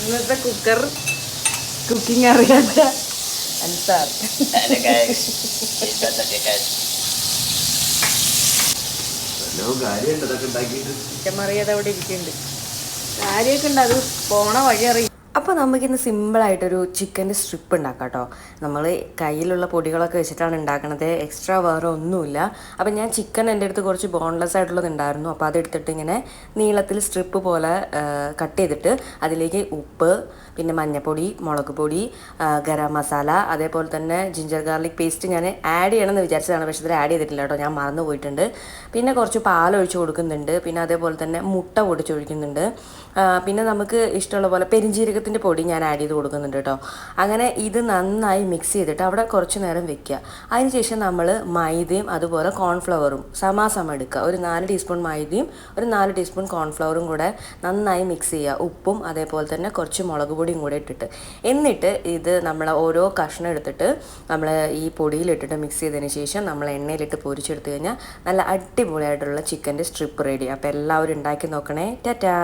ഇന്നത്തെ കുക്കിംഗ് അറിയാത്ത അൻസാർ. ചിക്കൻ അവിടെ ഇരിക്കുന്നുണ്ട്. കാര്യമൊക്കെ ഉണ്ട്, അത് പോണ വഴി അറിയും. അപ്പോൾ നമുക്കിന്ന് സിമ്പിളായിട്ടൊരു ചിക്കൻ്റെ സ്ട്രിപ്പ് ഉണ്ടാക്കാം കേട്ടോ. നമ്മൾ കയ്യിലുള്ള പൊടികളൊക്കെ വെച്ചിട്ടാണ് ഉണ്ടാക്കണത്, എക്സ്ട്രാ വേറെ ഒന്നുമില്ല. അപ്പം ഞാൻ ചിക്കൻ എൻ്റെ അടുത്ത് കുറച്ച് ബോൺലെസ് ആയിട്ടുള്ളത് ഉണ്ടായിരുന്നു. അപ്പോൾ അതെടുത്തിട്ട് ഇങ്ങനെ നീളത്തിൽ സ്ട്രിപ്പ് പോലെ കട്ട് ചെയ്തിട്ട് അതിലേക്ക് ഉപ്പ്, പിന്നെ മഞ്ഞൾപ്പൊടി, മുളക് പൊടി, ഗരം മസാല, അതേപോലെ തന്നെ ജിഞ്ചർ ഗാർലിക് പേസ്റ്റ് ഞാൻ ആഡ് ചെയ്യണമെന്ന് വിചാരിച്ചതാണ്, പക്ഷേ ഇതിൽ ആഡ് ചെയ്തിട്ടില്ല കേട്ടോ, ഞാൻ മറന്നു പോയിട്ടുണ്ട്. പിന്നെ കുറച്ച് പാലൊഴിച്ച് കൊടുക്കുന്നുണ്ട്, പിന്നെ അതേപോലെ തന്നെ മുട്ട പൊടിച്ചൊഴിക്കുന്നുണ്ട്. പിന്നെ നമുക്ക് ഇഷ്ടമുള്ള പോലെ പെരിഞ്ജീരകത്തിൻ്റെ പൊടി ഞാൻ ആഡ് ചെയ്ത് കൊടുക്കുന്നുണ്ട് കേട്ടോ. അങ്ങനെ ഇത് നന്നായി മിക്സ് ചെയ്തിട്ട് അവിടെ കുറച്ച് നേരം വെക്കുക. അതിനുശേഷം നമ്മൾ മൈദയും അതുപോലെ കോൺഫ്ലവറും സമാസം എടുക്കുക. ഒരു 4 ടീസ്പൂൺ മൈദയും ഒരു 4 ടീസ്പൂൺ കോൺഫ്ലവറും കൂടെ നന്നായി മിക്സ് ചെയ്യുക. ഉപ്പും അതേപോലെ തന്നെ കുറച്ച് മുളക് പൊടിയും കൂടെ ഇട്ടിട്ട്, എന്നിട്ട് ഇത് നമ്മൾ ഓരോ കഷ്ണം എടുത്തിട്ട് നമ്മൾ ഈ പൊടിയിലിട്ടിട്ട് മിക്സ് ചെയ്തതിന് ശേഷം നമ്മൾ എണ്ണയിലിട്ട് പൊരിച്ചെടുത്ത് കഴിഞ്ഞാൽ നല്ല അടിപൊളിയായിട്ടുള്ള ചിക്കൻ്റെ സ്ട്രിപ്പ് റെഡി. അപ്പോൾ എല്ലാവരും ഉണ്ടാക്കി നോക്കണേ. ടാറ്റാ.